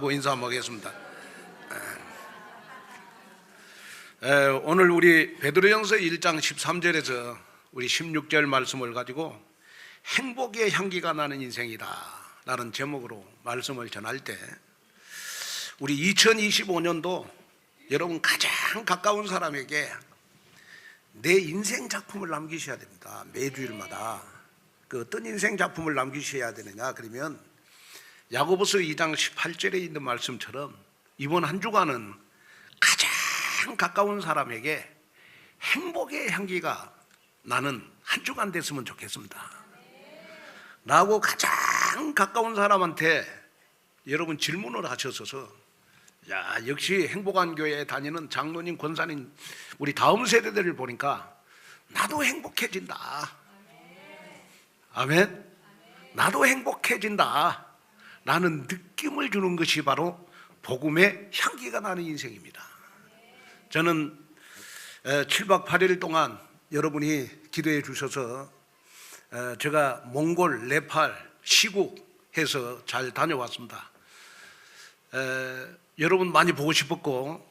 인사 한번 하겠습니다. 오늘 우리 베드로전서 1장 13절에서 우리 16절 말씀을 가지고 행복의 향기가 나는 인생이다 라는 제목으로 말씀을 전할 때, 우리 2025년도 여러분 가장 가까운 사람에게 내 인생 작품을 남기셔야 됩니다. 매주일마다 그 어떤 인생 작품을 남기셔야 되느냐, 그러면 야고보서 2장 18절에 있는 말씀처럼 이번 한 주간은 가장 가까운 사람에게 행복의 향기가 나는 한 주간 됐으면 좋겠습니다. 나하고 가장 가까운 사람한테 여러분 질문을 하셨어서, 야, 역시 행복한 교회에 다니는 장로님, 권사님, 우리 다음 세대들을 보니까 나도 행복해진다. 아멘. 나도 행복해진다 라는 느낌을 주는 것이 바로 복음의 향기가 나는 인생입니다. 저는 7박 8일 동안 여러분이 기도해 주셔서 제가 몽골, 네팔, 시국해서 잘 다녀왔습니다. 여러분 많이 보고 싶었고,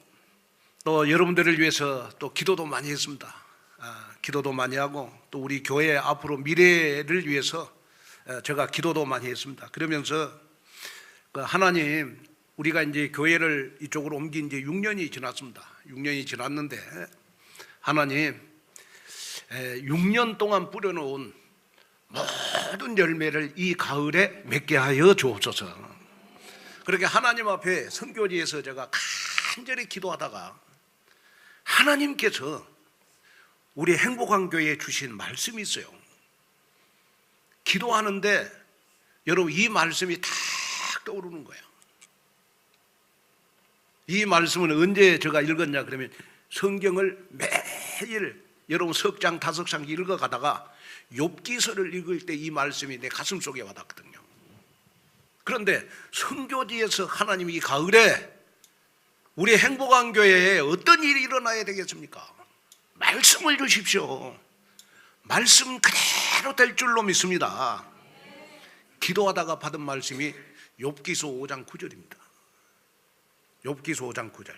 또 여러분들을 위해서 또 기도도 많이 했습니다. 기도도 많이 하고, 또 우리 교회 앞으로 미래를 위해서 제가 기도도 많이 했습니다. 그러면서 하나님, 우리가 이제 교회를 이쪽으로 옮긴 지 6년이 지났습니다. 6년이 지났는데 하나님, 6년 동안 뿌려놓은 모든 열매를 이 가을에 맺게 하여 주옵소서. 그렇게 하나님 앞에 선교지에서 제가 간절히 기도하다가 하나님께서 우리 행복한 교회에 주신 말씀이 있어요. 기도하는데 여러분 이 말씀이 다 떠오르는 거예요. 이 말씀은 언제 제가 읽었냐 그러면, 성경을 매일 여러분 석 장, 다섯 장 읽어가다가 욥기서를 읽을 때 이 말씀이 내 가슴 속에 와닿거든요. 그런데 선교지에서 하나님이 이 가을에 우리 행복한 교회에 어떤 일이 일어나야 되겠습니까? 말씀을 주십시오. 말씀 그대로 될 줄로 믿습니다. 기도하다가 받은 말씀이 욥기서 5장 9절입니다. 욥기서 5장 9절.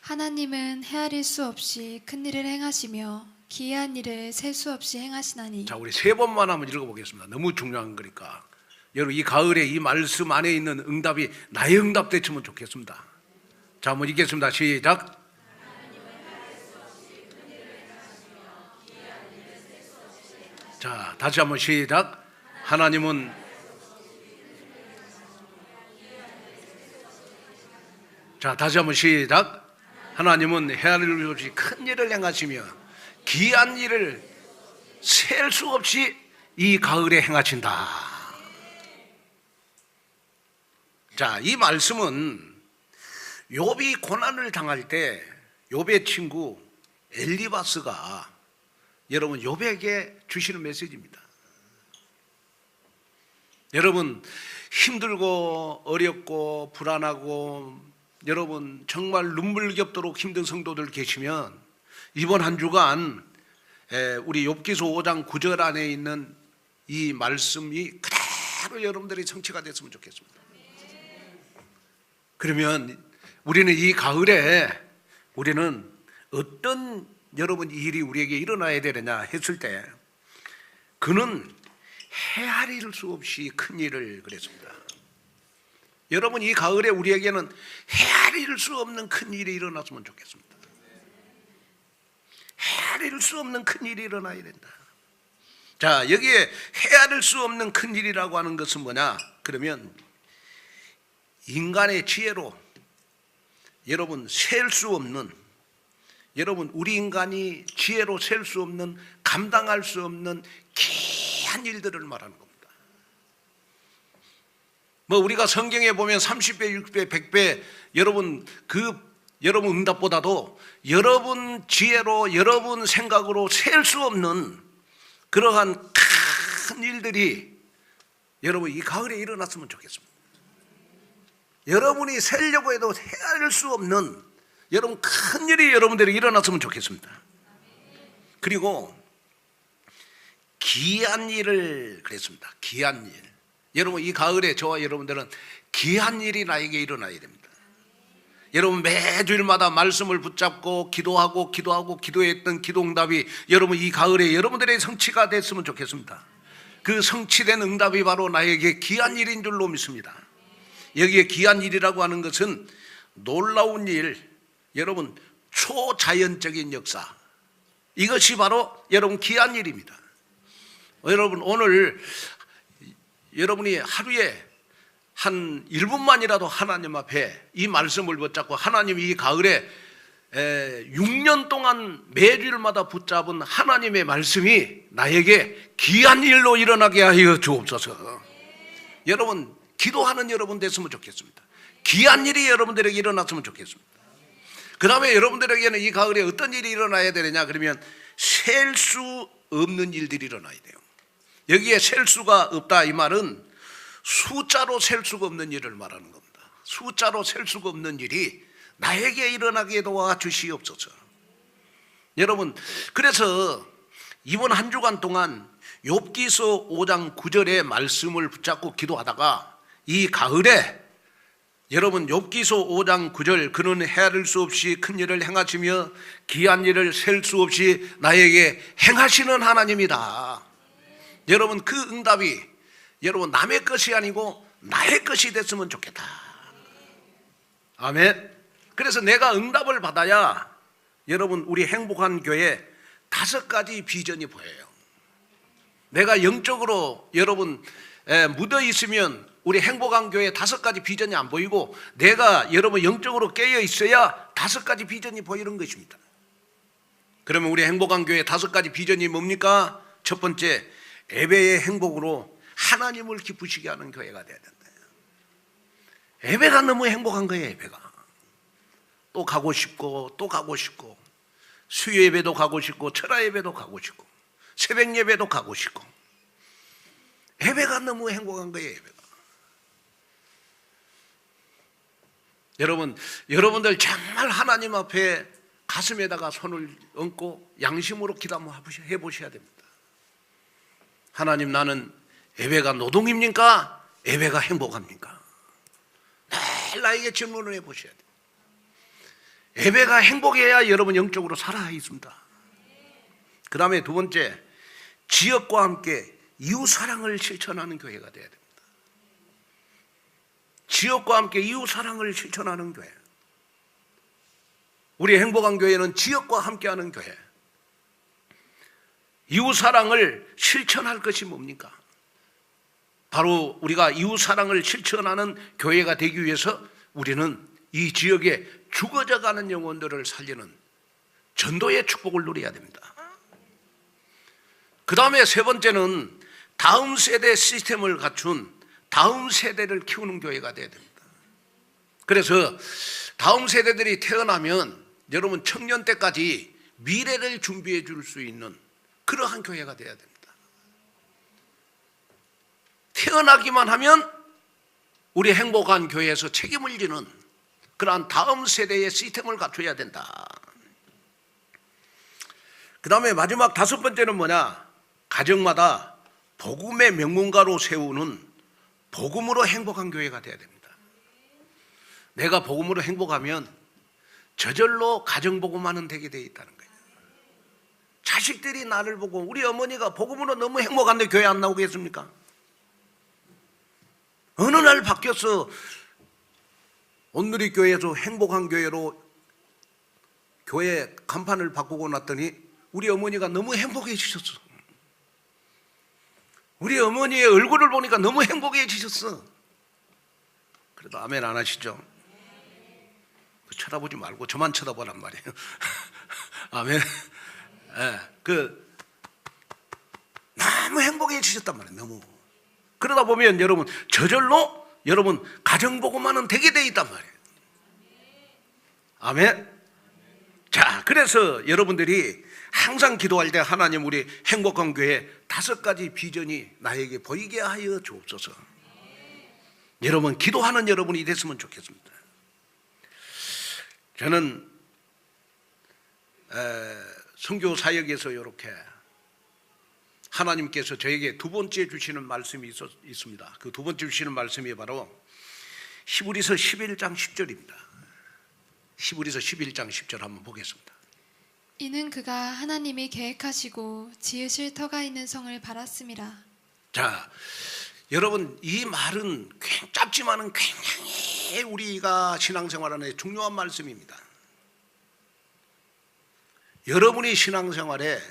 하나님은 헤아릴 수 없이 큰 일을 행하시며 기이한 일을 셀 수 없이 행하시나니. 자, 우리 세 번만 한번 읽어보겠습니다. 너무 중요한 거니까. 여러분 이 가을에 이 말씀 안에 있는 응답이 나의 응답 되면 좋겠습니다. 자, 한번 읽겠습니다. 시작. 자, 다시 한번 시작. 하나님은, 자, 다시 한번 시작. 하나님은 헤아릴 수 없이 큰 일을 행하시며 기이한 일을 셀 수 없이 이 가을에 행하신다. 자, 이 말씀은 욥이 고난을 당할 때 욥의 친구 엘리바스가 여러분 욥에게 주시는 메시지입니다. 여러분 힘들고 어렵고 불안하고 여러분 정말 눈물겹도록 힘든 성도들 계시면 이번 한 주간 우리 욥기서 5장 9절 안에 있는 이 말씀이 그대로 여러분들이 성취가 됐으면 좋겠습니다. 그러면 우리는 이 가을에 우리는 어떤 여러분 일이 우리에게 일어나야 되느냐 했을 때, 그는 헤아릴 수 없이 큰 일을 그랬습니다. 여러분 이 가을에 우리에게는 헤아릴 수 없는 큰 일이 일어났으면 좋겠습니다. 헤아릴 수 없는 큰 일이 일어나야 된다. 자, 여기에 헤아릴 수 없는 큰 일이라고 하는 것은 뭐냐 그러면, 인간의 지혜로 여러분 셀 수 없는, 여러분 우리 인간이 지혜로 셀 수 없는, 감당할 수 없는 귀한 일들을 말하는 겁니다. 뭐 우리가 성경에 보면 30배, 6배, 100배 여러분 여러분 응답보다도 여러분 지혜로 여러분 생각으로 셀 수 없는 그러한 큰 일들이 여러분 이 가을에 일어났으면 좋겠습니다. 여러분이 세려고 해도 헤아릴 수 없는 여러분 큰 일이 여러분들이 일어났으면 좋겠습니다. 그리고 기이한 일을 그랬습니다. 기이한 일. 여러분 이 가을에 저와 여러분들은 귀한 일이 나에게 일어나야 됩니다. 여러분 매주일마다 말씀을 붙잡고 기도하고 기도했던 기도응답이 여러분 이 가을에 여러분들의 성취가 됐으면 좋겠습니다. 그 성취된 응답이 바로 나에게 귀한 일인 줄로 믿습니다. 여기에 귀한 일이라고 하는 것은 놀라운 일, 여러분 초자연적인 역사, 이것이 바로 여러분 귀한 일입니다. 여러분 오늘 여러분이 하루에 한 1분만이라도 하나님 앞에 이 말씀을 붙잡고 하나님이 이 가을에 6년 동안 매주일마다 붙잡은 하나님의 말씀이 나에게 귀한 일로 일어나게 하여 주옵소서. 여러분 기도하는 여러분 됐으면 좋겠습니다. 귀한 일이 여러분들에게 일어났으면 좋겠습니다. 그 다음에 여러분들에게는 이 가을에 어떤 일이 일어나야 되느냐 그러면 셀 수 없는 일들이 일어나야 돼요. 여기에 셀 수가 없다 이 말은 숫자로 셀 수가 없는 일을 말하는 겁니다. 숫자로 셀 수가 없는 일이 나에게 일어나게 도와주시옵소서. 여러분 그래서 이번 한 주간 동안 욥기서 5장 9절의 말씀을 붙잡고 기도하다가 이 가을에 여러분 욥기서 5장 9절 그는 헤아릴 수 없이 큰 일을 행하시며 귀한 일을 셀 수 없이 나에게 행하시는 하나님이다. 여러분 그 응답이 여러분 남의 것이 아니고 나의 것이 됐으면 좋겠다. 아멘. 그래서 내가 응답을 받아야 여러분 우리 행복한 교회 5가지 비전이 보여요. 내가 영적으로 여러분 묻어 있으면 우리 행복한 교회 5가지 비전이 안 보이고 내가 여러분 영적으로 깨어 있어야 5가지 비전이 보이는 것입니다. 그러면 우리 행복한 교회 5가지 비전이 뭡니까? 첫 번째, 예배의 행복으로 하나님을 기쁘시게 하는 교회가 되어야 된다. 예배가 너무 행복한 거예요. 예배가 또 가고 싶고 또 가고 싶고 수요 예배도 가고 싶고 철야 예배도 가고 싶고 새벽 예배도 가고 싶고 예배가 너무 행복한 거예요. 예배가. 여러분들 정말 하나님 앞에 가슴에다가 손을 얹고 양심으로 기도 한번 해보셔야 됩니다. 하나님 나는 예배가 노동입니까? 예배가 행복합니까? 늘 나에게 질문을 해보셔야 돼요. 예배가 행복해야 여러분 영적으로 살아 있습니다. 그 다음에 두 번째, 지역과 함께 이웃사랑을 실천하는 교회가 되어야 됩니다. 지역과 함께 이웃사랑을 실천하는 교회. 우리 행복한 교회는 지역과 함께하는 교회. 이웃사랑을 실천할 것이 뭡니까? 바로 우리가 이웃사랑을 실천하는 교회가 되기 위해서 우리는 이 지역에 죽어져가는 영혼들을 살리는 전도의 축복을 누려야 됩니다. 그 다음에 세 번째는 다음 세대 시스템을 갖춘 다음 세대를 키우는 교회가 되어야 됩니다. 그래서 다음 세대들이 태어나면 여러분 청년 때까지 미래를 준비해 줄 수 있는 그러한 교회가 되어야 됩니다. 태어나기만 하면 우리 행복한 교회에서 책임을 지는 그러한 다음 세대의 시스템을 갖춰야 된다. 그 다음에 마지막 5번째는 뭐냐? 가정마다 복음의 명문가로 세우는 복음으로 행복한 교회가 되어야 됩니다. 내가 복음으로 행복하면 저절로 가정복음하는 되게 되어 있다는 거예요. 자식들이 나를 보고 우리 어머니가 복음으로 너무 행복한데 교회 안 나오겠습니까? 어느 날 바뀌어서 온누리 교회에서 행복한 교회로 교회 간판을 바꾸고 났더니 우리 어머니가 너무 행복해지셨어. 우리 어머니의 얼굴을 보니까 너무 행복해지셨어. 그래도 아멘 안 하시죠? 쳐다보지 말고 저만 쳐다보란 말이에요. 아멘. 너무 행복해지셨단 말이에요. 너무. 그러다 보면 여러분 저절로 여러분 가정복음하는 되게 돼 있단 말이에요. 아멘. 자, 그래서 여러분들이 항상 기도할 때 하나님 우리 행복한 교회 5가지 비전이 나에게 보이게 하여 주옵소서. 여러분 기도하는 여러분이 됐으면 좋겠습니다. 저는 선교 사역에서 이렇게 하나님께서 저에게 두 번째 주시는 말씀이 있습니다. 그 두 번째 주시는 말씀이 바로 히브리서 11장 10절입니다. 히브리서 11장 10절 한번 보겠습니다. 이는 그가 하나님이 계획하시고 지으실 터가 있는 성을 바랐음이라. 자, 여러분 이 말은 짧지만은 굉장히 우리가 신앙생활하는 중요한 말씀입니다. 여러분이 신앙생활에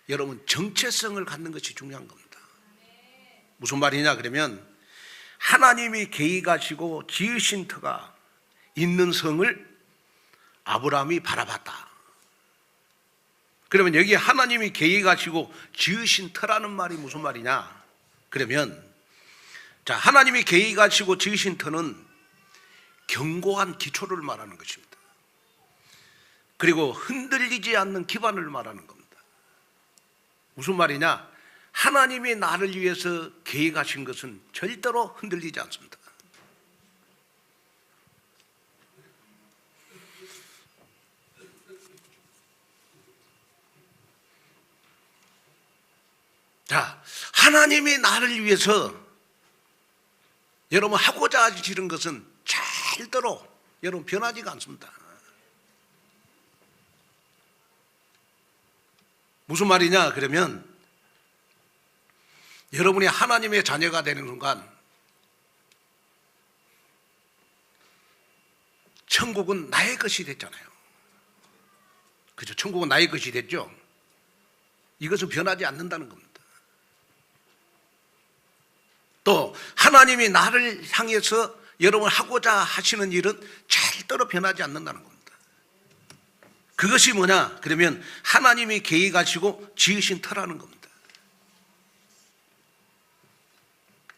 여러분 정체성을 갖는 것이 중요한 겁니다. 무슨 말이냐 그러면 하나님이 계획하시고 지으신 터가 있는 성을 아브라함이 바라봤다. 그러면 여기 하나님이 계획하시고 지으신 터라는 말이 무슨 말이냐? 그러면 자, 하나님이 계획하시고 지으신 터는 견고한 기초를 말하는 것입니다. 그리고 흔들리지 않는 기반을 말하는 겁니다. 무슨 말이냐? 하나님이 나를 위해서 계획하신 것은 절대로 흔들리지 않습니다. 자, 하나님이 나를 위해서 여러분 하고자 하시는 것은 절대로 여러분 변하지가 않습니다. 무슨 말이냐 그러면 여러분이 하나님의 자녀가 되는 순간 천국은 나의 것이 됐잖아요. 그죠? 천국은 나의 것이 됐죠. 이것은 변하지 않는다는 겁니다. 또 하나님이 나를 향해서 여러분 하고자 하시는 일은 절대로 변하지 않는다는 겁니다. 그것이 뭐냐? 그러면 하나님이 계획하시고 지으신 터라는 겁니다.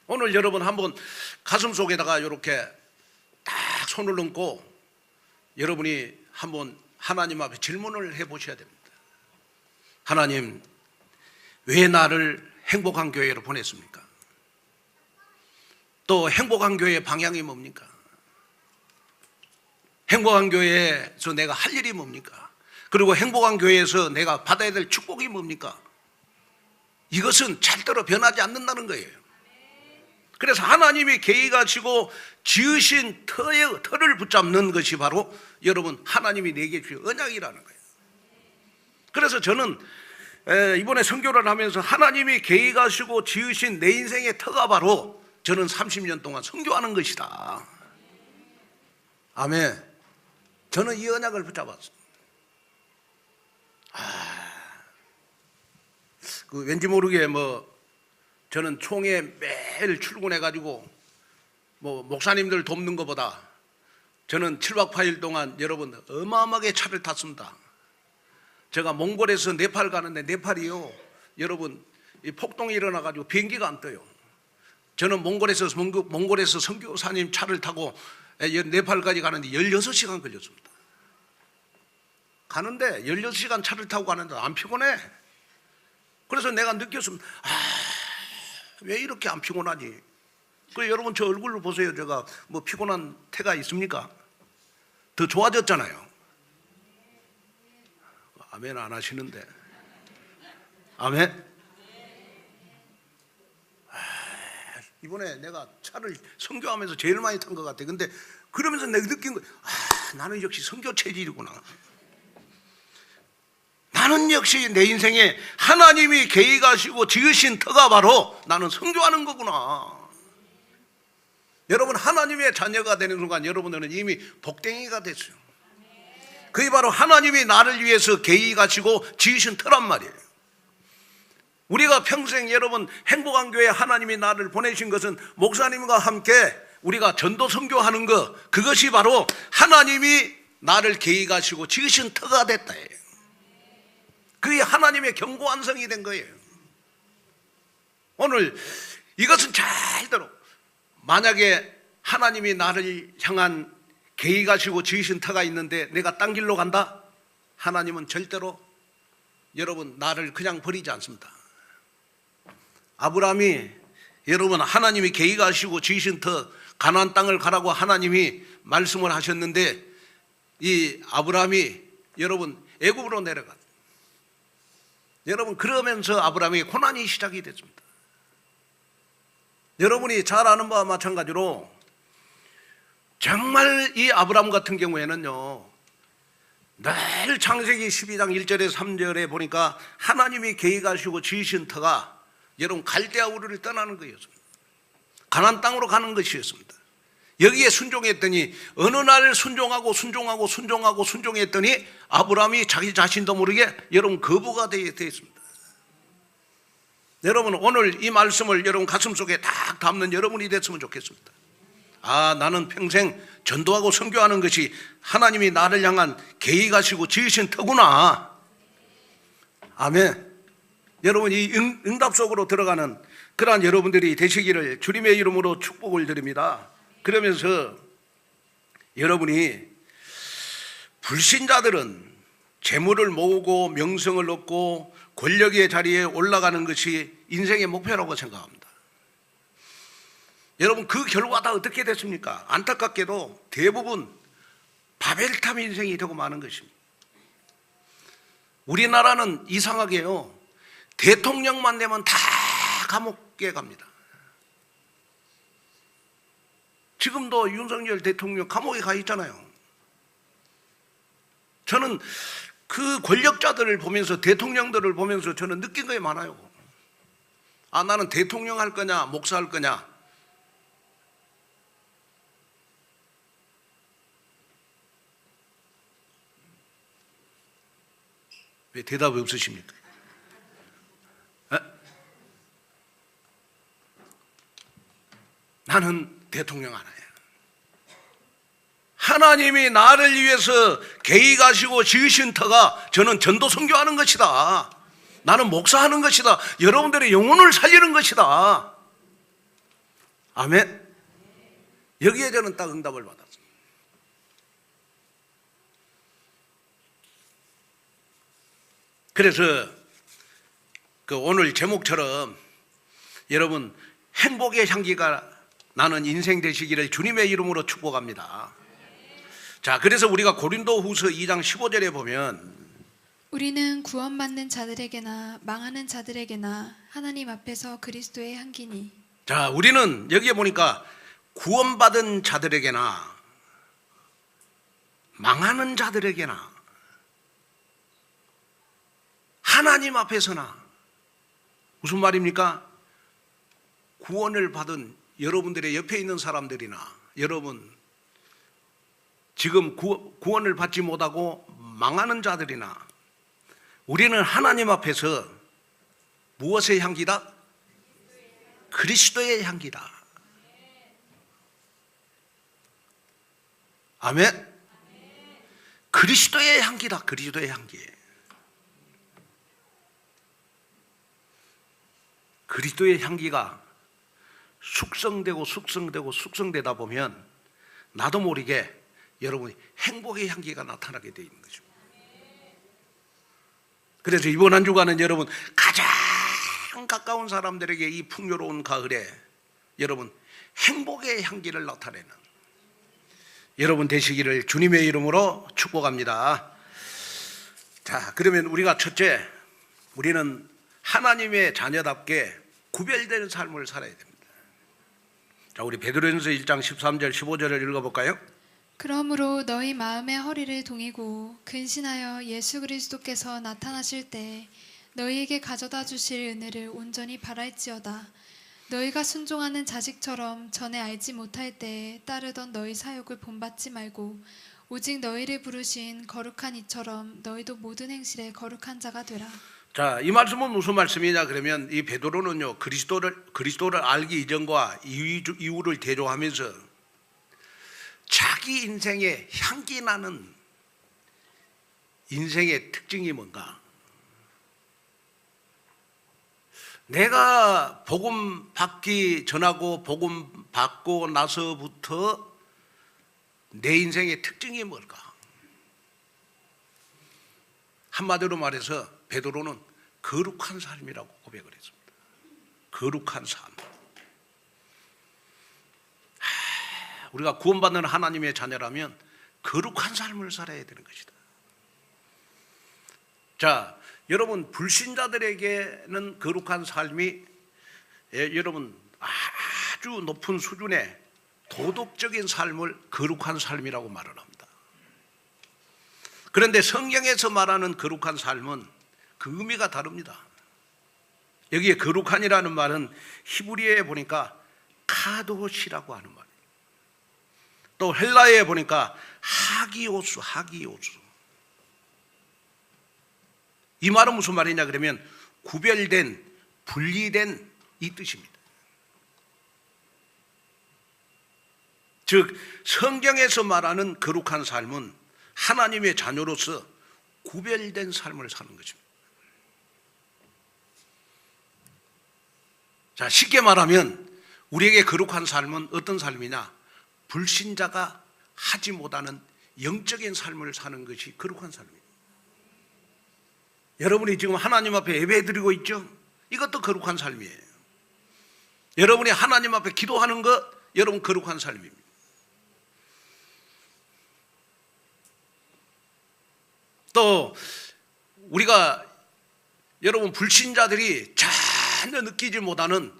오늘 여러분 한번 가슴 속에다가 이렇게 딱 손을 얹고 여러분이 한번 하나님 앞에 질문을 해보셔야 됩니다. 하나님, 왜 나를 행복한 교회로 보냈습니까? 또 행복한 교회의 방향이 뭡니까? 행복한 교회에서 내가 할 일이 뭡니까? 그리고 행복한 교회에서 내가 받아야 될 축복이 뭡니까? 이것은 절대로 변하지 않는다는 거예요. 그래서 하나님이 계획하시고 지으신 터를 붙잡는 것이 바로 여러분 하나님이 내게 주신 언약이라는 거예요. 그래서 저는 이번에 선교를 하면서 하나님이 계획하시고 지으신 내 인생의 터가 바로 저는 30년 동안 선교하는 것이다. 아멘. 저는 이 언약을 붙잡았어요. 왠지 모르게 저는 총회 매일 출근해가지고 목사님들 돕는 것보다 저는 7박 8일 동안 여러분 어마어마하게 차를 탔습니다. 제가 몽골에서 네팔 가는데 네팔이요 여러분 이 폭동이 일어나가지고 비행기가 안 떠요. 저는 몽골에서 선교사님 차를 타고 네팔까지 가는데 16시간 걸렸습니다. 가는데 16시간 차를 타고 가는데 안 피곤해. 그래서 내가 느꼈습니다. 왜 이렇게 안 피곤하니? 여러분 저 얼굴로 보세요. 제가 피곤한 태가 있습니까? 더 좋아졌잖아요. 아멘 안 하시는데. 아멘. 이번에 내가 차를 선교하면서 제일 많이 탄 것 같아. 근데 그러면서 내가 느낀 거야. 나는 역시 선교 체질이구나. 나는 역시 내 인생에 하나님이 계획하시고 지으신 터가 바로 나는 선교하는 거구나. 여러분 하나님의 자녀가 되는 순간 여러분들은 이미 복댕이가 됐어요. 그게 바로 하나님이 나를 위해서 계획하시고 지으신 터란 말이에요. 우리가 평생 여러분 행복한 교회 하나님이 나를 보내신 것은 목사님과 함께 우리가 전도 선교하는 것, 그것이 바로 하나님이 나를 계획하시고 지으신 터가 됐다. 그게 하나님의 견고한 성이 된 거예요. 오늘 이것은 절대로 만약에 하나님이 나를 향한 계획하시고 지으신 터가 있는데 내가 딴 길로 간다? 하나님은 절대로 여러분 나를 그냥 버리지 않습니다. 아브라함이 여러분 하나님이 계획하시고 지으신 터 가나안 땅을 가라고 하나님이 말씀을 하셨는데 이 아브라함이 여러분 애굽으로 내려갔. 여러분, 그러면서 아브라함의 고난이 시작이 됐습니다. 여러분이 잘 아는 바와 마찬가지로 정말 이 아브라함 같은 경우에는요, 늘 창세기 12장 1절에 3절에 보니까 하나님이 계획하시고 지으신 터가 여러분 갈대아 우르를 떠나는 거였습니다. 가나안 땅으로 가는 것이었습니다. 여기에 순종했더니 어느 날 순종했더니 아브라함이 자기 자신도 모르게 여러분 거부가 되었습니다. 여러분, 오늘 이 말씀을 여러분 가슴속에 딱 담는 여러분이 됐으면 좋겠습니다. 아, 나는 평생 전도하고 선교하는 것이 하나님이 나를 향한 계획하시고 지으신 터구나. 아멘. 여러분, 이 응답 속으로 들어가는 그러한 여러분들이 되시기를 주님의 이름으로 축복을 드립니다. 그러면서 여러분이, 불신자들은 재물을 모으고 명성을 얻고 권력의 자리에 올라가는 것이 인생의 목표라고 생각합니다. 여러분, 그 결과가 어떻게 됐습니까? 안타깝게도 대부분 바벨탑 인생이 되고 마는 것입니다. 우리나라는 이상하게요, 대통령만 되면 다 감옥에 갑니다. 지금도 윤석열 대통령 감옥에 가 있잖아요. 저는 그 권력자들을 보면서, 대통령들을 보면서 저는 느낀 게 많아요. 아, 나는 대통령 할 거냐 목사 할 거냐. 왜 대답이 없으십니까? 에? 나는 대통령 하나예요. 하나님이 나를 위해서 계획하시고 지으신 터가 저는 전도 선교하는 것이다. 나는 목사하는 것이다. 여러분들의 영혼을 살리는 것이다. 아멘. 여기에 저는 딱 응답을 받았습니다. 그래서 그 오늘 제목처럼 여러분, 행복의 향기가 나는 인생 되시기를 주님의 이름으로 축복합니다. 자, 그래서 우리가 고린도후서 2장 15절에 보면, 우리는 구원받는 자들에게나 망하는 자들에게나 하나님 앞에서 그리스도의 향기니. 자, 우리는 여기에 보니까 구원받은 자들에게나 망하는 자들에게나 하나님 앞에서나. 무슨 말입니까? 구원을 받은 여러분들의 옆에 있는 사람들이나, 여러분 지금 구원을 받지 못하고 망하는 자들이나, 우리는 하나님 앞에서 무엇의 향기다? 그리스도의 향기다. 아멘. 그리스도의 향기다. 그리스도의 향기. 그리스도의 향기가 숙성되다 보면 나도 모르게 여러분이 행복의 향기가 나타나게 되어 있는 거죠. 그래서 이번 한 주간은 여러분 가장 가까운 사람들에게 이 풍요로운 가을에 여러분 행복의 향기를 나타내는 여러분 되시기를 주님의 이름으로 축복합니다. 자, 그러면 우리가 첫째, 우리는 하나님의 자녀답게 구별되는 삶을 살아야 됩니다. 자, 우리 베드로전서 1장 13절 15절을 읽어볼까요? 그러므로 너희 마음의 허리를 동이고 근신하여 예수 그리스도께서 나타나실 때 너희에게 가져다 주실 은혜를 온전히 바랄지어다. 너희가 순종하는 자식처럼 전에 알지 못할 때에 따르던 너희 사욕을 본받지 말고 오직 너희를 부르신 거룩한 이처럼 너희도 모든 행실에 거룩한 자가 되라. 자, 이 말씀은 무슨 말씀이냐 그러면, 이 베드로는요, 그리스도를 알기 이전과 이후를 대조하면서 자기 인생에 향기 나는 인생의 특징이 뭔가, 내가 복음 받기 전하고 복음 받고 나서부터 내 인생의 특징이 뭘까? 한마디로 말해서 베드로는 거룩한 삶이라고 고백을 했습니다. 거룩한 삶. 우리가 구원받는 하나님의 자녀라면 거룩한 삶을 살아야 되는 것이다. 자, 여러분 불신자들에게는 거룩한 삶이 여러분 아주 높은 수준의 도덕적인 삶을 거룩한 삶이라고 말을 합니다. 그런데 성경에서 말하는 거룩한 삶은 그 의미가 다릅니다. 여기에 거룩한이라는 말은 히브리어에 보니까 카도시라고 하는 말이에요. 또 헬라어에 보니까 하기오스. 이 말은 무슨 말이냐 그러면 구별된, 분리된 이 뜻입니다. 즉 성경에서 말하는 거룩한 삶은 하나님의 자녀로서 구별된 삶을 사는 것입니다. 자, 쉽게 말하면 우리에게 거룩한 삶은 어떤 삶이냐? 불신자가 하지 못하는 영적인 삶을 사는 것이 거룩한 삶입니다. 여러분이 지금 하나님 앞에 예배드리고 있죠? 이것도 거룩한 삶이에요. 여러분이 하나님 앞에 기도하는 것, 여러분 거룩한 삶입니다. 또 우리가 여러분 불신자들이 전혀 느끼지 못하는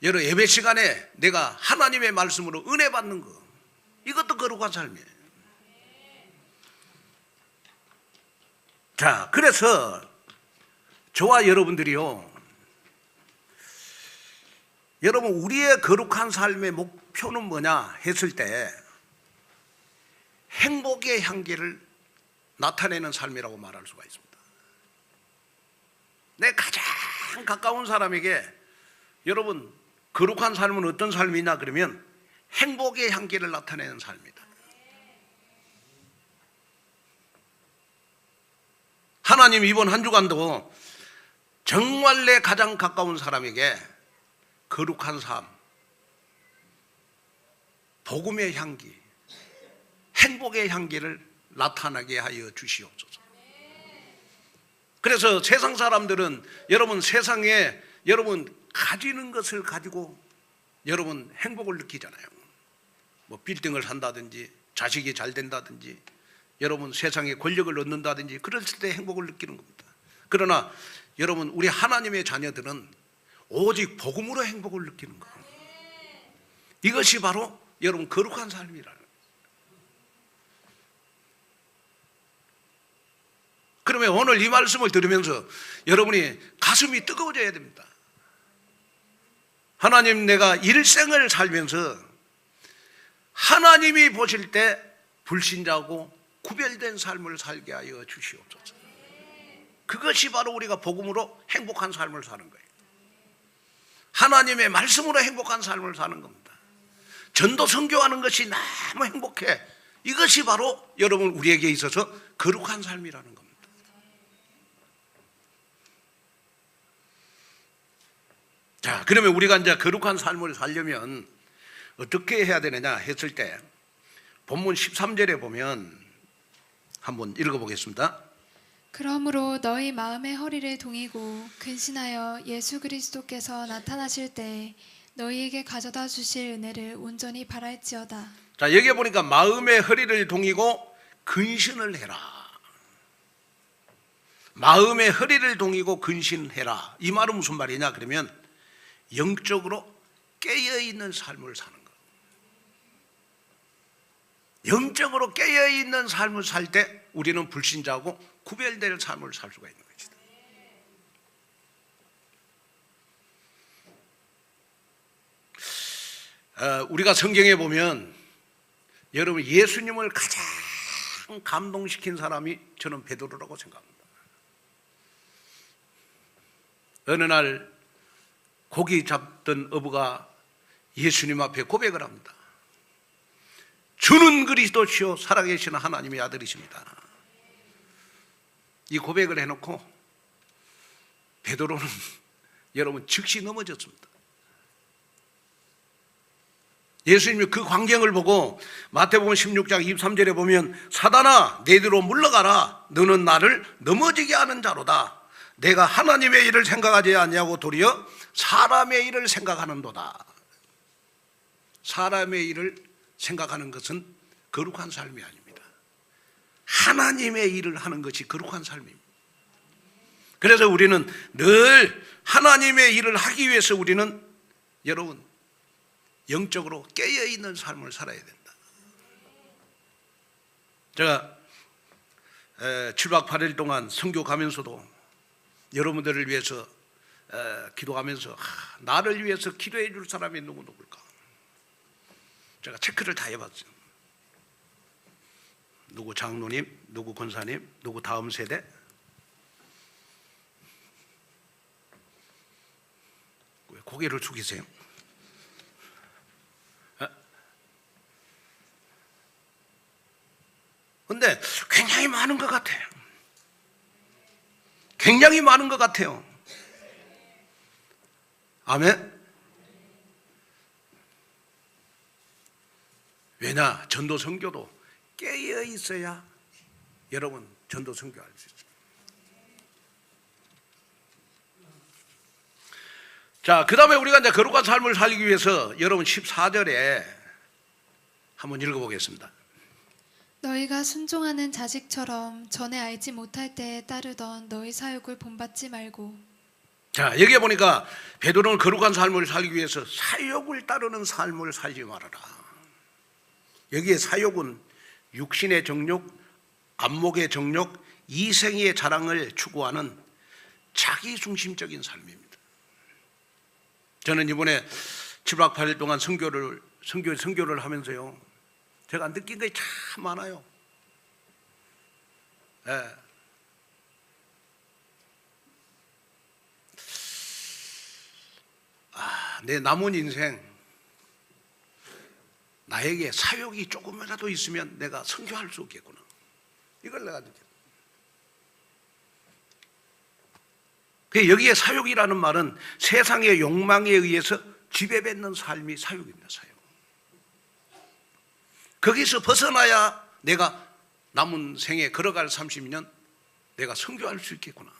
여러 예배 시간에 내가 하나님의 말씀으로 은혜 받는 것, 이것도 거룩한 삶이에요. 자, 그래서 저와 여러분들이요, 여러분 우리의 거룩한 삶의 목표는 뭐냐 했을 때 행복의 향기를 나타내는 삶이라고 말할 수가 있습니다. 내 가장 가까운 사람에게 여러분 거룩한 삶은 어떤 삶이냐 그러면 행복의 향기를 나타내는 삶이다. 하나님 이번 한 주간도 정말 내 가장 가까운 사람에게 거룩한 삶, 복음의 향기, 행복의 향기를 나타나게 하여 주시옵소서. 그래서 세상 사람들은 여러분 세상에 여러분 가지는 것을 가지고 여러분 행복을 느끼잖아요. 뭐 빌딩을 산다든지 자식이 잘 된다든지 여러분 세상에 권력을 얻는다든지 그랬을 때 행복을 느끼는 겁니다. 그러나 여러분 우리 하나님의 자녀들은 오직 복음으로 행복을 느끼는 거예요. 이것이 바로 여러분 거룩한 삶이라는 거예요. 그러면 오늘 이 말씀을 들으면서 여러분이 가슴이 뜨거워져야 됩니다. 하나님, 내가 일생을 살면서 하나님이 보실 때 불신자고 구별된 삶을 살게 하여 주시옵소서. 그것이 바로 우리가 복음으로 행복한 삶을 사는 거예요. 하나님의 말씀으로 행복한 삶을 사는 겁니다. 전도 선교하는 것이 너무 행복해. 이것이 바로 여러분 우리에게 있어서 거룩한 삶이라는 겁니다. 자, 그러면 우리가 이제 거룩한 삶을 살려면 어떻게 해야 되느냐 했을 때 본문 13절에 보면 한번 읽어보겠습니다. 그러므로 너희 마음의 허리를 동이고 근신하여 예수 그리스도께서 나타나실 때 너희에게 가져다 주실 은혜를 온전히 바랄지어다. 자, 여기에 보니까 마음의 허리를 동이고 근신을 해라. 마음의 허리를 동이고 근신해라. 이 말은 무슨 말이냐 그러면 영적으로 깨어있는 삶을 사는 것. 영적으로 깨어있는 삶을 살 때 우리는 불신자하고 구별될 삶을 살 수가 있는 것이다. 우리가 성경에 보면 여러분 예수님을 가장 감동시킨 사람이 저는 베드로라고 생각합니다. 어느 날 고기 잡던 어부가 예수님 앞에 고백을 합니다. 주는 그리스도시요 살아계시는 하나님의 아들이십니다. 이 고백을 해놓고 베드로는 여러분 즉시 넘어졌습니다. 예수님이 그 광경을 보고 마태복음 16장 23절에 보면 사단아 내뒤로 물러가라. 너는 나를 넘어지게 하는 자로다. 내가 하나님의 일을 생각하지 아니하고 도리어 사람의 일을 생각하는도다. 사람의 일을 생각하는 것은 거룩한 삶이 아닙니다. 하나님의 일을 하는 것이 거룩한 삶입니다. 그래서 우리는 늘 하나님의 일을 하기 위해서 우리는 여러분 영적으로 깨어있는 삶을 살아야 된다. 제가 7박 8일 동안 선교 가면서도 여러분들을 위해서 기도하면서 나를 위해서 기도해 줄 사람이 누굴까? 제가 체크를 다 해봤어요. 누구 장로님, 누구 권사님, 누구 다음 세대. 왜 고개를 숙이세요? 근데 굉장히 많은 것 같아요. 굉장히 많은 것 같아요. 아멘. 왜냐? 전도 선교도 깨어 있어야 여러분 전도 선교할 수 있습니다. 자, 그 다음에 우리가 이제 거룩한 삶을 살기 위해서 여러분 14절에 한번 읽어보겠습니다. 너희가 순종하는 자식처럼 전에 알지 못할 때에 따르던 너희 사욕을 본받지 말고. 자, 여기에 보니까 베드로는 거룩한 삶을 살기 위해서 사욕을 따르는 삶을 살지 말아라. 여기에 사욕은 육신의 정욕, 안목의 정욕, 이생의 자랑을 추구하는 자기중심적인 삶입니다. 저는 이번에 7박 8일 동안 선교를 하면서요, 제가 느낀 것이 참 많아요. 내 남은 인생 나에게 사욕이 조금이라도 있으면 내가 선교할 수 없겠구나. 이걸 내가 느꼈어요. 여기에 사욕이라는 말은 세상의 욕망에 의해서 지배받는 삶이 사욕입니다. 사욕. 거기서 벗어나야 내가 남은 생에 걸어갈 30년 내가 선교할 수 있겠구나.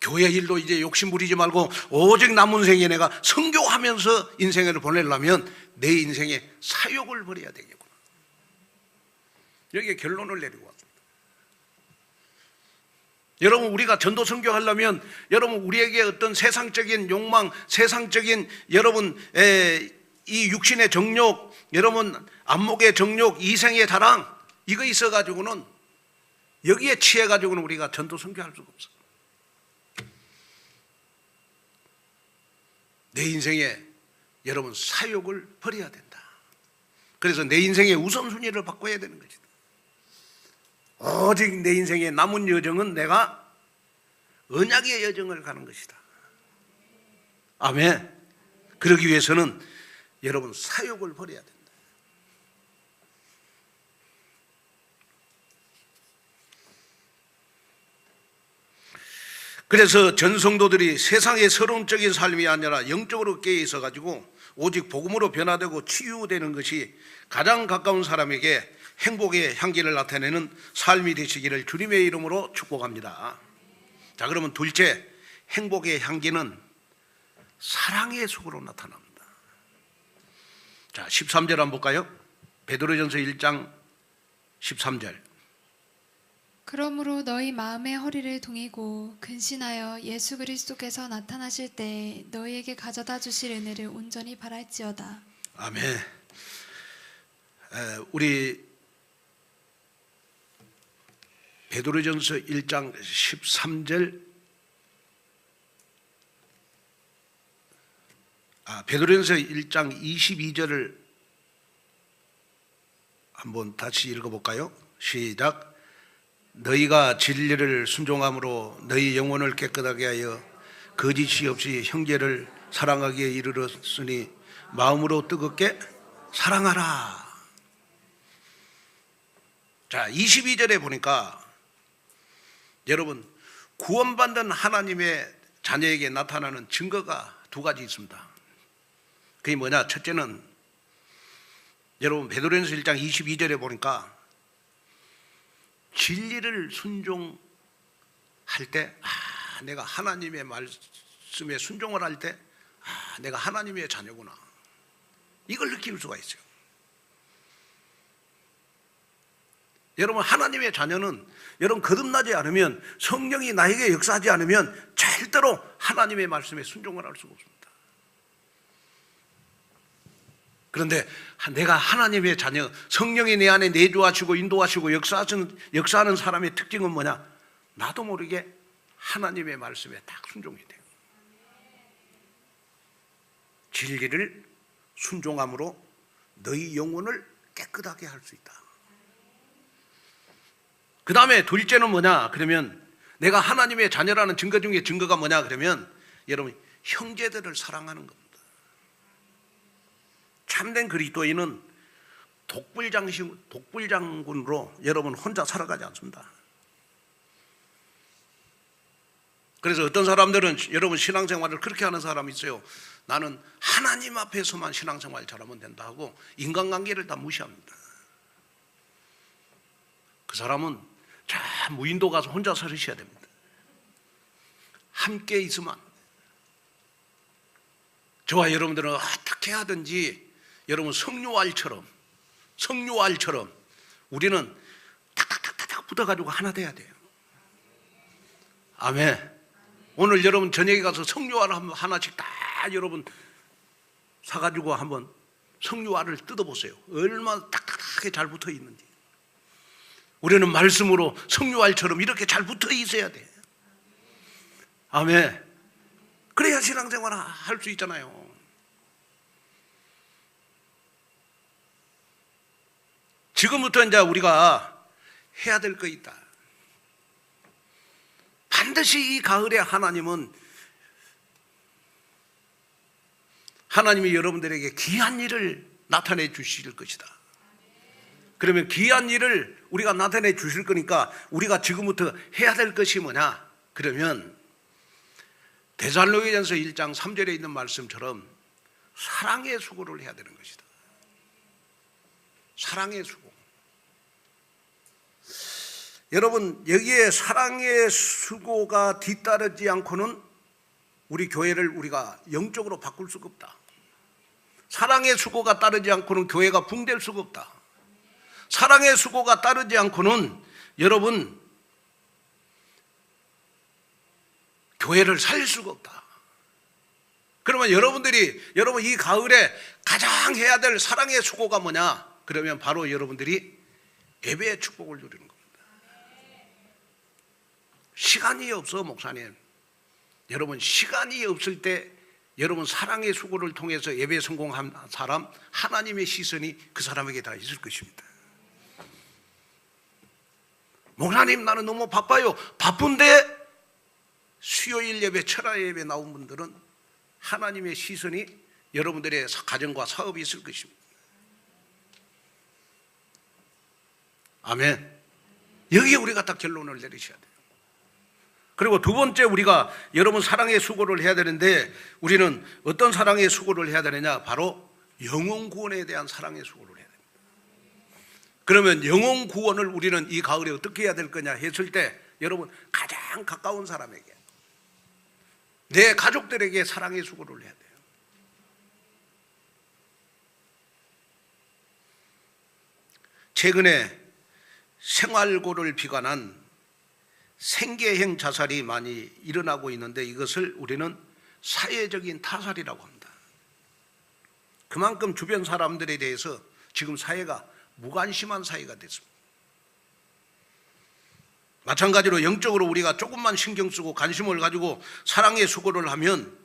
교회 일도 이제 욕심 부리지 말고 오직 남은 생에 내가 선교하면서 인생을 보내려면 내 인생에 사욕을 버려야 되겠구나. 여기에 결론을 내리고 왔습니다. 여러분, 우리가 전도 선교하려면 여러분 우리에게 어떤 세상적인 욕망, 세상적인 여러분 이 육신의 정욕, 여러분 안목의 정욕, 이생의 자랑, 이거 있어가지고는 여기에 취해가지고는 우리가 전도 선교할 수가 없어. 내 인생에 여러분 사욕을 버려야 된다. 그래서 내 인생의 우선순위를 바꿔야 되는 것이다. 오직 내 인생의 남은 여정은 내가 언약의 여정을 가는 것이다. 아멘. 그러기 위해서는 여러분 사욕을 버려야 된다. 그래서 전 성도들이 세상의 서론적인 삶이 아니라 영적으로 깨어 있어 가지고 오직 복음으로 변화되고 치유되는 것이 가장 가까운 사람에게 행복의 향기를 나타내는 삶이 되시기를 주님의 이름으로 축복합니다. 자, 그러면 둘째, 행복의 향기는 사랑의 속으로 나타납니다. 자, 13절 한번 볼까요? 베드로전서 1장 13절. 그러므로 너희 마음의 허리를 동이고 근신하여 예수 그리스도께서 나타나실 때 너희에게 가져다 주실 은혜를 온전히 바랄지어다. 아멘. 우리 베드로전서 1장 13절, 베드로전서 1장 22절을 한번 다시 읽어볼까요? 시작. 너희가 진리를 순종함으로 너희 영혼을 깨끗하게 하여 거짓이 없이 형제를 사랑하기에 이르렀으니 마음으로 뜨겁게 사랑하라. 자, 22절에 보니까 여러분 구원받는 하나님의 자녀에게 나타나는 증거가 두 가지 있습니다. 그게 뭐냐? 첫째는 여러분 베드로전서 1장 22절에 보니까 진리를 순종할 때, 내가 하나님의 말씀에 순종을 할 때, 내가 하나님의 자녀구나. 이걸 느낄 수가 있어요. 여러분, 하나님의 자녀는 여러분 거듭나지 않으면, 성령이 나에게 역사하지 않으면 절대로 하나님의 말씀에 순종을 할 수가 없습니다. 그런데 내가 하나님의 자녀, 성령이 내 안에 내주하시고 인도하시고 역사하는 사람의 특징은 뭐냐? 나도 모르게 하나님의 말씀에 딱 순종이 돼요. 진리를 순종함으로 너희 영혼을 깨끗하게 할 수 있다. 그 다음에 둘째는 뭐냐? 그러면 내가 하나님의 자녀라는 증거 중에 증거가 뭐냐? 그러면 여러분, 형제들을 사랑하는 겁니다. 참된 그리스도인은 독불장군으로 여러분 혼자 살아가지 않습니다. 그래서 어떤 사람들은 여러분 신앙생활을 그렇게 하는 사람이 있어요. 나는 하나님 앞에서만 신앙생활 잘하면 된다 하고 인간관계를 다 무시합니다. 그 사람은 저 무인도 가서 혼자 살으셔야 됩니다. 함께 있으면 안 돼요. 저와 여러분들은 어떻게 하든지 여러분 성류알처럼 우리는 탁탁탁탁 붙어가지고 하나 돼야 돼요. 아멘. 오늘 여러분 저녁에 가서 성류알 하나씩 다 여러분 사가지고 한번 성류알을 뜯어보세요. 얼마나 딱딱하게 잘 붙어 있는지. 우리는 말씀으로 성류알처럼 이렇게 잘 붙어 있어야 돼. 아멘. 그래야 신앙생활 할 수 있잖아요. 지금부터 이제 우리가 해야 될 거 있다. 반드시 이 가을에 하나님이 여러분들에게 귀한 일을 나타내 주실 것이다. 그러면 귀한 일을 우리가 나타내 주실 거니까 우리가 지금부터 해야 될 것이 뭐냐? 그러면 데살로니가전서 1장 3절에 있는 말씀처럼 사랑의 수고를 해야 되는 것이다. 사랑의 수고. 여러분, 여기에 사랑의 수고가 뒤따르지 않고는 우리 교회를 우리가 영적으로 바꿀 수가 없다. 사랑의 수고가 따르지 않고는 교회가 붕될 수가 없다. 사랑의 수고가 따르지 않고는 여러분 교회를 살릴 수가 없다. 그러면 여러분 이 가을에 가장 해야 될 사랑의 수고가 뭐냐? 그러면 바로 여러분들이 예배의 축복을 누리는 겁니다. 시간이 없어, 목사님. 여러분, 시간이 없을 때 여러분 사랑의 수고를 통해서 예배 성공한 사람, 하나님의 시선이 그 사람에게 다 있을 것입니다. 목사님, 나는 너무 바빠요. 바쁜데 수요일 예배, 철야 예배 나온 분들은 하나님의 시선이 여러분들의 가정과 사업이 있을 것입니다. 아멘. 여기에 우리가 딱 결론을 내리셔야 돼요. 그리고 두 번째, 우리가 여러분 사랑의 수고를 해야 되는데 우리는 어떤 사랑의 수고를 해야 되느냐? 바로 영혼 구원에 대한 사랑의 수고를 해야 됩니다. 그러면 영혼 구원을 우리는 이 가을에 어떻게 해야 될 거냐 했을 때 여러분 가장 가까운 사람에게, 내 가족들에게 사랑의 수고를 해야 돼요. 최근에 생활고를 비관한 생계형 자살이 많이 일어나고 있는데 이것을 우리는 사회적인 타살이라고 합니다. 그만큼 주변 사람들에 대해서 지금 사회가 무관심한 사회가 됐습니다. 마찬가지로 영적으로 우리가 조금만 신경 쓰고 관심을 가지고 사랑의 수고를 하면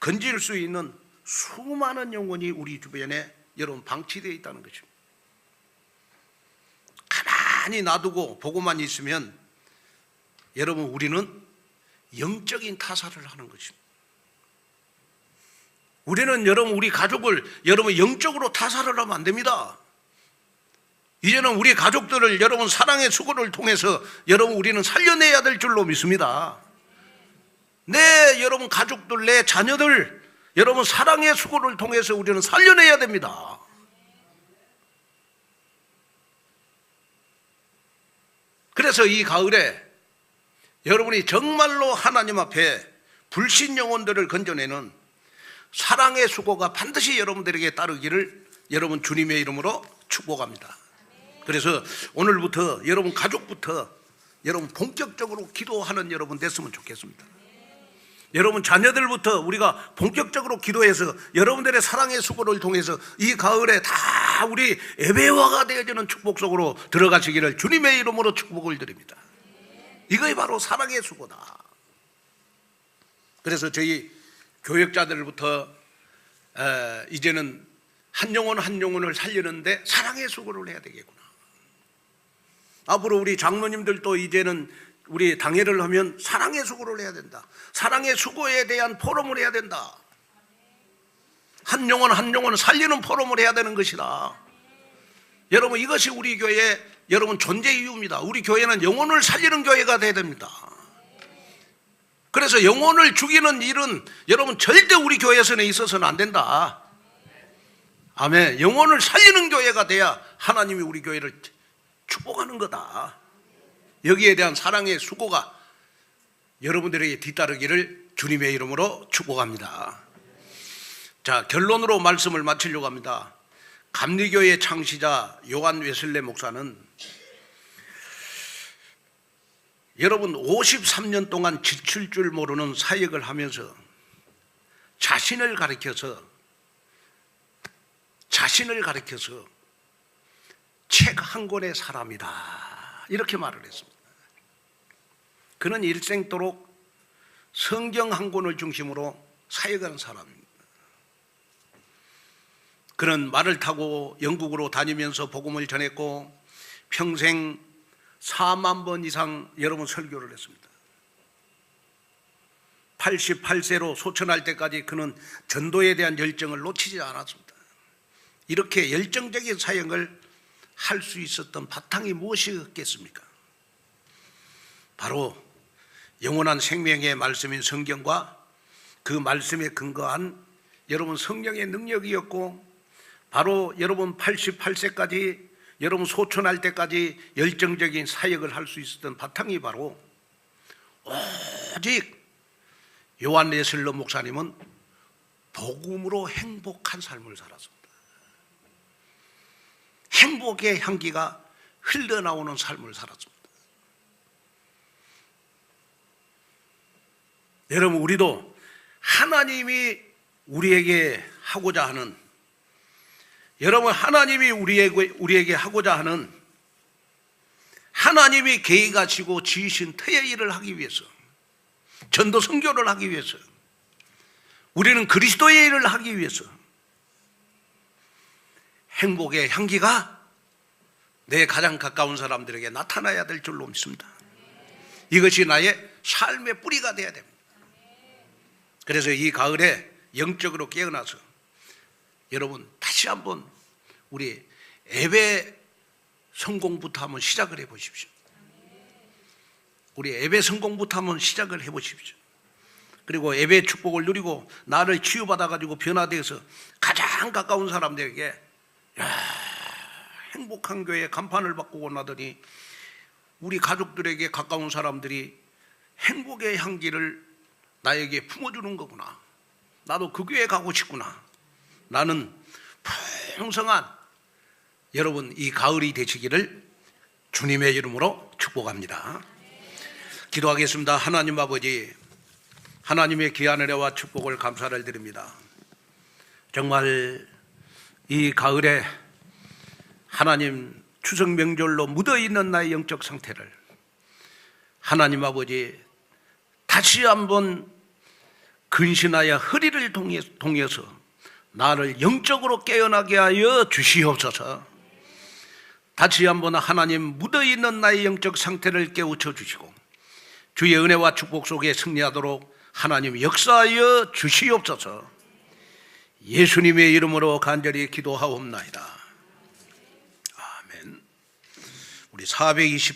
건질 수 있는 수많은 영혼이 우리 주변에 여러분 방치되어 있다는 것입니다. 가만히 놔두고 보고만 있으면 여러분 우리는 영적인 타살을 하는 것입니다. 우리는 여러분 우리 가족을 여러분 영적으로 타살을 하면 안 됩니다. 이제는 우리 가족들을 여러분 사랑의 수고를 통해서 여러분 우리는 살려내야 될 줄로 믿습니다. 내 여러분 가족들, 내 자녀들 여러분 사랑의 수고를 통해서 우리는 살려내야 됩니다. 그래서 이 가을에 여러분이 정말로 하나님 앞에 불신 영혼들을 건져내는 사랑의 수고가 반드시 여러분들에게 따르기를 여러분 주님의 이름으로 축복합니다. 그래서 오늘부터 여러분 가족부터 여러분 본격적으로 기도하는 여러분 됐으면 좋겠습니다. 여러분 자녀들부터 우리가 본격적으로 기도해서 여러분들의 사랑의 수고를 통해서 이 가을에 다 우리 예배화가 되어지는 축복 속으로 들어가시기를 주님의 이름으로 축복을 드립니다. 이것이 바로 사랑의 수고다. 그래서 저희 교역자들부터 이제는 한 영혼 한 영혼을 살리는데 사랑의 수고를 해야 되겠구나. 앞으로 우리 장로님들도 이제는 우리 당회를 하면 사랑의 수고를 해야 된다. 사랑의 수고에 대한 포럼을 해야 된다. 한 영혼 한 영혼을 살리는 포럼을 해야 되는 것이다. 여러분 이것이 우리 교회의 여러분 존재 이유입니다. 우리 교회는 영혼을 살리는 교회가 돼야 됩니다. 그래서 영혼을 죽이는 일은 여러분 절대 우리 교회에서는 있어서는 안 된다. 아멘. 영혼을 살리는 교회가 돼야 하나님이 우리 교회를 축복하는 거다. 여기에 대한 사랑의 수고가 여러분들에게 뒤따르기를 주님의 이름으로 축복합니다. 자, 결론으로 말씀을 마치려고 합니다. 감리교회 창시자 요한 웨슬레 목사는 여러분 53년 동안 지칠 줄 모르는 사역을 하면서 자신을 가리켜서 책 한 권의 사람이다 이렇게 말을 했습니다. 그는 일생도록 성경 한 권을 중심으로 사역하는 사람입니다. 그는 말을 타고 영국으로 다니면서 복음을 전했고 평생 4만 번 이상 여러분 설교를 했습니다. 88세로 소천할 때까지 그는 전도에 대한 열정을 놓치지 않았습니다. 이렇게 열정적인 사역을 할 수 있었던 바탕이 무엇이었겠습니까? 바로 영원한 생명의 말씀인 성경과 그 말씀에 근거한 여러분 성령의 능력이었고, 바로 여러분 88세까지 여러분 소천할 때까지 열정적인 사역을 할 수 있었던 바탕이 바로 오직 요한 웨슬레 목사님은 복음으로 행복한 삶을 살았습니다. 행복의 향기가 흘러나오는 삶을 살았습니다. 여러분 우리도 하나님이 우리에게 하고자 하는, 여러분 하나님이 우리에게 하고자 하는, 하나님이 계획하시고 지으신 터의 일을 하기 위해서, 전도 선교를 하기 위해서, 우리는 그리스도의 일을 하기 위해서 행복의 향기가 내 가장 가까운 사람들에게 나타나야 될 줄로 믿습니다. 이것이 나의 삶의 뿌리가 되어야 됩니다. 그래서 이 가을에 영적으로 깨어나서 여러분 다시 한번 우리 예배 성공부터 한번 시작을 해 보십시오. 우리 예배 성공부터 한번 시작을 해 보십시오. 그리고 예배 축복을 누리고 나를 치유받아 가지고 변화되어서 가장 가까운 사람들에게 행복한 교회 간판을 바꾸고 나더니 우리 가족들에게 가까운 사람들이 행복의 향기를 나에게 품어주는 거구나. 나도 그 교회 가고 싶구나. 나는 풍성한 여러분 이 가을이 되시기를 주님의 이름으로 축복합니다. 기도하겠습니다. 하나님 아버지, 하나님의 귀한 은혜와 축복을 감사를 드립니다. 정말 이 가을에 하나님 추석 명절로 묻어있는 나의 영적 상태를 하나님 아버지 다시 한번 근신하여 허리를 동여서 나를 영적으로 깨어나게 하여 주시옵소서. 다시 한번 하나님 묻어있는 나의 영적 상태를 깨우쳐 주시고 주의 은혜와 축복 속에 승리하도록 하나님 역사하여 주시옵소서. 예수님의 이름으로 간절히 기도하옵나이다. 아멘. 우리 420